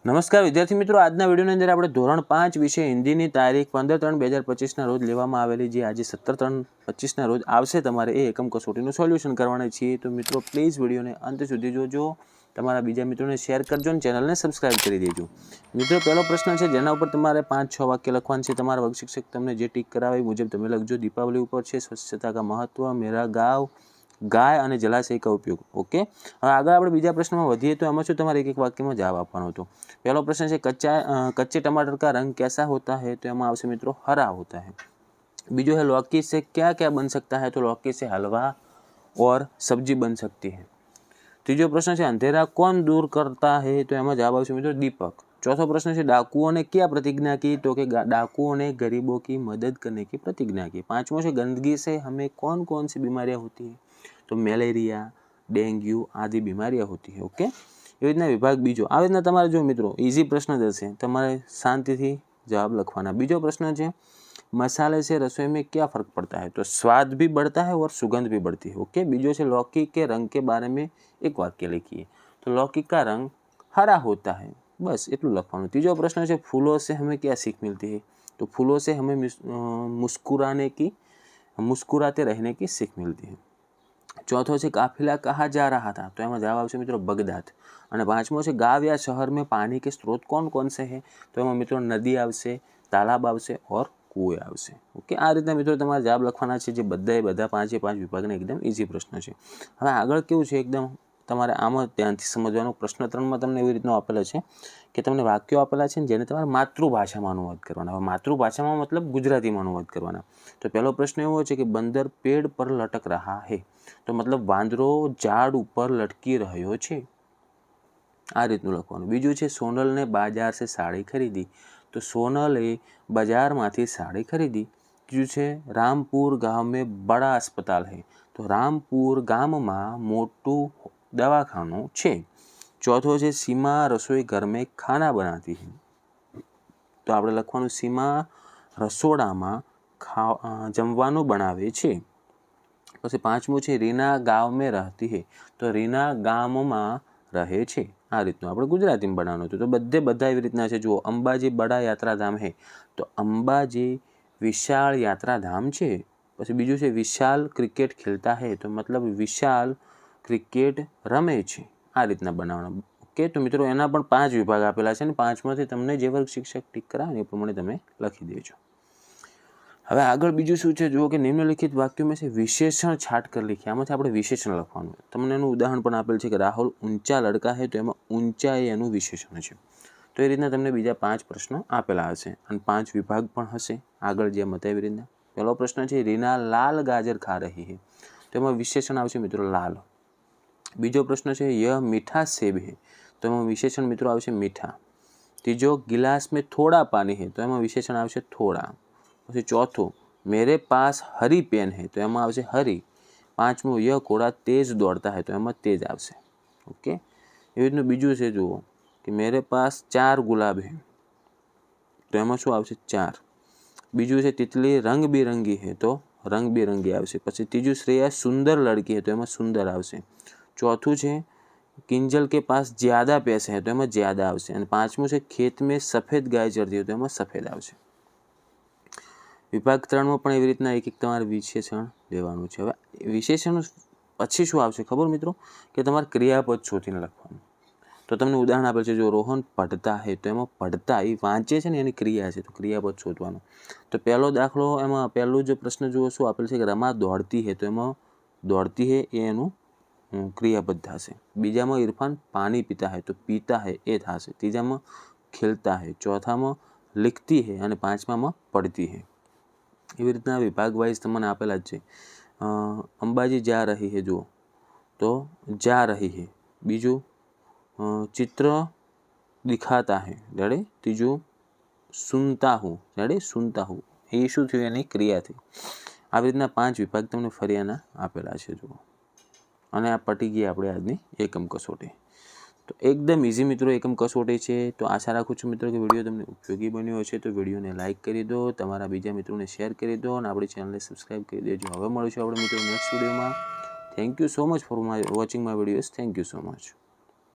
નમસ્કાર વિદ્યાર્થી મિત્રો, આજના વિડીયોની અંદર આપણે ધોરણ 5 વિશે હિન્દીની તારીખ 15/3/2025ના રોજ લેવામાં આવેલી જે આજે 17/3/25ના રોજ આવશે તમારે એ એકમ કસોટીનું સોલ્યુશન કરવાના છીએ। તો મિત્રો પ્લીઝ વિડીયોને અંત સુધી જોજો, તમારા બીજા મિત્રોને શેર કરજો અને ચેનલને સબસ્ક્રાઇબ કરી દેજો। મિત્રો પહેલો પ્રશ્ન છે જેના ઉપર તમારે 5-6 વાક્ય લખવાના છે। તમારા વર્ગ શિક્ષક તમને જે ટીક કરાવે એ મુજબ તમે લખજો। દીપાવલી ઉપર છે સ્વચ્છતા કા મહત્વ, મેરા ગાँव, ગાય અને જલાશય का उपयोग। ओके, હવે આગળ આપણે બીજા પ્રશ્નમાં વધીએ તો એમાં શું તમારે એક વાક્યમાં જવાબ આપવાનો હતો। पहला प्रश्न है कच्चे टमाटर का रंग कैसा होता है, तो एम आवशे मित्रों हरा होता है। बीजो है लौकी से क्या क्या बन सकता है, तो लौकी से हलवा और सब्जी बन सकती है। तीजो प्रश्न है अंधेरा कौन दूर करता है, तो एम जवाब आवशे मित्रों दीपक। चौथो प्रश्न है डाकुओं ने क्या प्रतिज्ञा की, तो कि डाकुओं ने गरीबों की मदद करने की प्रतिज्ञा की। पांचवों से गंदगी से हमें कौन कौन सी बीमारियां होती है, तो मलेरिया, डेंगू आदि बीमारियां होती है। ओके, એ રીતના વિભાગ બીજો આવી રીતના તમારે જો મિત્રો ઇઝી પ્રશ્ન જ હશે, તમારે શાંતિથી જવાબ લખવાના। બીજો પ્રશ્ન છે मसाले से रसोई में क्या फ़र्क पड़ता है, तो स्वाद भी बढ़ता है और सुगंध भी बढ़ती है। ओके, बीजो से लौकी के रंग के बारे में एक वाक्य लिखिए, तो लौकी का रंग हरा होता है, बस इतना लखवानुं। तीजो प्रश्न है फूलों से हमें क्या सीख मिलती है, तो फूलों से हमें मुस्कुराते रहने की सीख मिलती है। चौथो से काफिला कहाँ जा रहा था, तो एમાં જવાબ આવશે મિત્રો બગદાદ। અને પાંચમો છે गाँव या शहर में पानी के स्रोत कौन कौन से हैं, तो એમાં મિત્રો નદી આવશે, તાલાબ આવશે और કૂવો આવશે। ઓકે, આ રીતના મિત્રો તમારે જવાબ લખવાના છે જે બધા 5 વિભાગના એકદમ ઈઝી પ્રશ્ન છે। હવે આગળ કેવું છે એકદમ તમારે આમાં ધ્યાનથી સમજવાનું। પ્રશ્ન 3માં તમને એવી રીતનો આપેલો છે કે તમને વાક્યો આપેલા છે જેને તમારે માતૃભાષામાં અનુવાદ કરવાના। હવે માતૃભાષામાં મતલબ ગુજરાતીમાં અનુવાદ કરવાના। તો પહેલો પ્રશ્ન એવો છે કે બંદર पेड़ पर लटक रहा है, तो मतलब वांदरो झाड़ ऊपर लटकी रह्यो छे, आ रीतनु लखवानुं। बीजું છે सोनल ने बाजार से साड़ी खरीदी, तो सोनले बाजार मांथी साड़ी खरीदी। तीजું છે रामपुर गांव में बड़ा अस्पताल है, तो रामपुर गाम में मोटू दवाखानु छे। चौथो છે सीमा रसोई घर में खाना बनाती है, तो आपणे लखवानुं सीमा रसोडामां जमवानुं बनावे छे। પછી પાંચમું છે રીના ગાँव में रहती है, तो રીના ગામમાં રહે છે, આ રીતનું આપણે ગુજરાતીમાં બનાવવાનું હતું। તો બધા એવી રીતના છે। જુઓ અંબાજી બડા યાત્રાધામ है, तो અંબાજી વિશાળ યાત્રાધામ છે। પછી બીજું છે વિશાલ ક્રિકેટ ખેલતા है, तो मतलब વિશાલ ક્રિકેટ રમે છે, આ રીતના બનાવવાનું। ઓકે, તો મિત્રો એના પણ 5 વિભાગ આપેલા છે અને 5માંથી તમને જે વર્ગ શિક્ષક ટીક કરાવે એ પ્રમાણે તમે લખી દેજો। હવે આગળ બીજું શું છે જુઓ કે નિમ્નલિખિત વાક્યો में से विशेषण छाट कर लिखिए। આમાંથી આપણે વિશેષણ લખવાનું। તમને એનું ઉદાહરણ પણ આપેલ છે કે રાહુલ ઊંચા લડકા है, तो એમાં ઊંચા એ એનું વિશેષણ છે। તો એ રીતના તમને બીજા 5 પ્રશ્નો આપેલા હશે અને 5 વિભાગ પણ હશે આગળ જે બતાવી રીતના। પહેલો પ્રશ્ન છે રીના લાલ ગાજર खा रही है, તો એમાં વિશેષણ આવશે મિત્રો લાલ। બીજો પ્રશ્ન છે यह मीठा सेब है, તો એમાં વિશેષણ મિત્રો આવશે મીઠા। ત્રીજો गिलास में थोड़ा पानी है, तो એમાં વિશેષણ આવશે થોડા। પછી ચોથું मेरे पास हरी पेन है, तो एम आवशे हरी। पांचमो यह घोड़ा तेज दौड़ता है, तो एम तेज आवशे। ओके, एवी रीतनुं बीजुं छे जुओ कि मेरे पास 4 गुलाब है, तो एम शुं आवशे 4। बीजुं छे तितली रंग बिरंगी है, तो रंग बिरंगी आवशे। पछी तीजुं श्रेया सुंदर लड़की है, तो एम सुंदर आवशे। चौथुं छे किंजल के पास ज्यादा पैसे है, तो एम ज्यादा आवशे। अने पांचमुं छे खेत में सफेद गाय चरती है, तो एम सफेद आवशे। विभाग 3 में पण एवी रीतना एक तमारे विशेषण लेवानुं छे। हवे विशेषण पछी शुं आवशे खबर मित्रों के तमारे क्रियापद शोधीने लखवानुं। तो तमने उदाहरण आपेल छे, जो रोहन पढ़ता है, तो एमां पढ़ता ए वांचे छे ने एनी क्रिया छे, तो क्रियापद शोधवानुं। तो पहलो दाखलो एमां पहलो जो प्रश्न जुओ शुं आपेल छे कि रमा दौड़ती है, तो एमां दौड़ती है ए एनुं क्रियापद थशे। बीजामां इरफान पानी पीता है, तो पीता है ए थशे। तीजामां खेलता है, चौथामां लिखती है અને પાંચમામાં पढ़ती है। एवी रीतना विभाग वाइज तमने आपेला ज छे। अंबाजी जा रही है जुओ, तो जा रही है। बीजू चित्र दिखाता है, जड़े तीजू सुनता हूँ, जड़े सुनता हूँ, ए शुं थयुं एनी क्रिया थी। आ रीतना 5 विभाग तमने फरियाना आपेला छे जुओ। अने आ पटी गई आपणी आजनी एकम कसोटी। तो एकदम इजी मित्रों एकम कसोटी है। तो आशा राखुं छुं मित्रों कि विडियो तमने उपयोगी बन्यो हशे। तो विडियो ने लाइक करी दो, तमारा बीजा मित्रों ने शेर करी दो और आपणी चेनल ने सब्सक्राइब करी देजो। हवे मळीशुं आपणे मित्रों नेक्स्ट विडियो में। Thank you so much for watching my videos. Thank you so much.